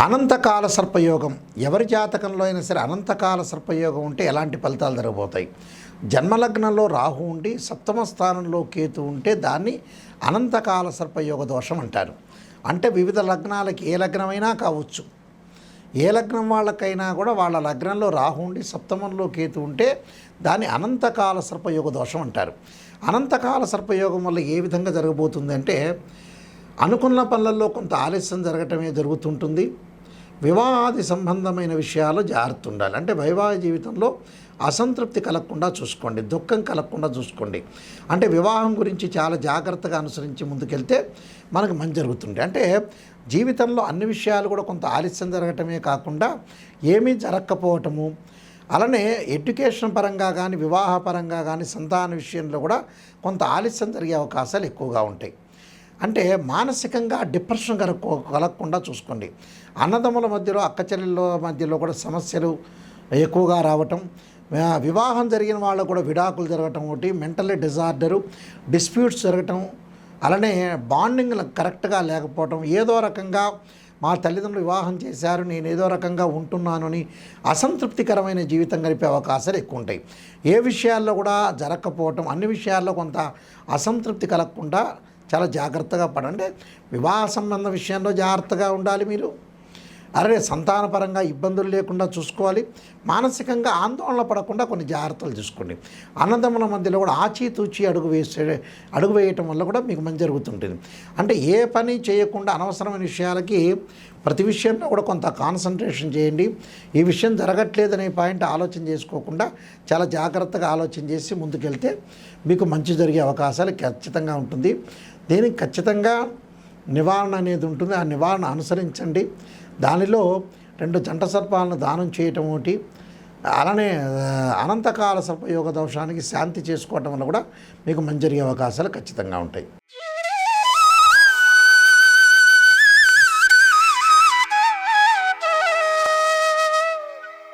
అనంతకాల సర్పయోగం ఎవరి జాతకంలో అయినా సరే అనంతకాల సర్పయోగం ఉంటే ఎలాంటి ఫలితాలు జరగబోతాయి? జన్మలగ్నంలో రాహు ఉండి సప్తమ స్థానంలో కేతు ఉంటే దాన్ని అనంతకాల సర్పయోగ దోషం అంటారు. అంటే వివిధ లగ్నాలకి ఏ లగ్నమైనా కావచ్చు, ఏ లగ్నం వాళ్ళకైనా కూడా వాళ్ళ లగ్నంలో రాహు ఉండి సప్తమంలో కేతు ఉంటే దాన్ని అనంతకాల సర్పయోగ దోషం అంటారు. అనంతకాల సర్పయోగం వల్ల ఏ విధంగా జరగబోతుందంటే అనుకున్న పనులలో కొంత ఆలస్యం జరగటమే జరుగుతుంటుంది. వివాహాది సంబంధమైన విషయాల్లో జాగ్రత్త ఉండాలి. అంటే వైవాహిక జీవితంలో అసంతృప్తి కలగకుండా చూసుకోండి, దుఃఖం కలగకుండా చూసుకోండి. అంటే వివాహం గురించి చాలా జాగ్రత్తగా అనుసరించి ముందుకెళ్తే మనకు మంచి జరుగుతుంది. అంటే జీవితంలో అన్ని విషయాలు కూడా కొంత ఆలస్యం జరగటమే కాకుండా ఏమీ జరగకపోవటము, అలానే ఎడ్యుకేషన్ పరంగా కానీ వివాహ పరంగా కానీ సంతాన విషయంలో కూడా కొంత ఆలస్యం జరిగే అవకాశాలు ఎక్కువగా ఉంటాయి. అంటే మానసికంగా డిప్రెషన్ కలగకుండా చూసుకోండి. అన్నదమ్ముల మధ్యలో అక్కచెల్లెళ్ళ మధ్యలో కూడా సమస్యలు ఎక్కువగా రావటం, వివాహం జరిగిన వాళ్ళకు కూడా విడాకులు జరగటం, ఒకటి మెంటల్లీ డిజార్డరు, డిస్ప్యూట్స్ జరగటం, అలానే బాండింగ్ కరెక్ట్గా లేకపోవటం, ఏదో రకంగా మా తల్లిదండ్రులు వివాహం చేశారు నేను ఏదో రకంగా ఉంటున్నాను అని అసంతృప్తికరమైన జీవితం గడిపే అవకాశాలు ఎక్కువ ఉంటాయి. ఏ విషయాల్లో కూడా జరగకపోవటం, అన్ని విషయాల్లో కొంత అసంతృప్తి కలగకుండా చాలా జాగ్రత్తగా పడండి. వివాహ సంబంధ విషయంలో జాగ్రత్తగా ఉండాలి మీరు. సంతానపరంగా ఇబ్బందులు లేకుండా చూసుకోవాలి. మానసికంగా ఆందోళన పడకుండా కొన్ని జాగ్రత్తలు చూసుకోండి. అన్నదమ్ముల మధ్యలో కూడా ఆచితూచి అడుగు వేయటం వల్ల కూడా మీకు మంచి జరుగుతుంటుంది. అంటే ఏ పని చేయకుండా అనవసరమైన విషయాలకి ప్రతి విషయంలో కూడా కొంత కాన్సన్ట్రేషన్ చేయండి. ఈ విషయం జరగట్లేదనే పాయింట్ ఆలోచన చేసుకోకుండా చాలా జాగ్రత్తగా ఆలోచన చేసి ముందుకెళ్తే మీకు మంచి జరిగే అవకాశాలు ఖచ్చితంగా ఉంటుంది. దీనికి ఖచ్చితంగా నివారణ అనేది ఉంటుంది. ఆ నివారణ అనుసరించండి. దానిలో 2 జంట సర్పాలను దానం చేయటం ఒకటి, అలానే అనంతకాల సర్పయోగ దోషానికి శాంతి చేసుకోవటం వల్ల కూడా మీకు మంచి జరిగే అవకాశాలు ఖచ్చితంగా ఉంటాయి.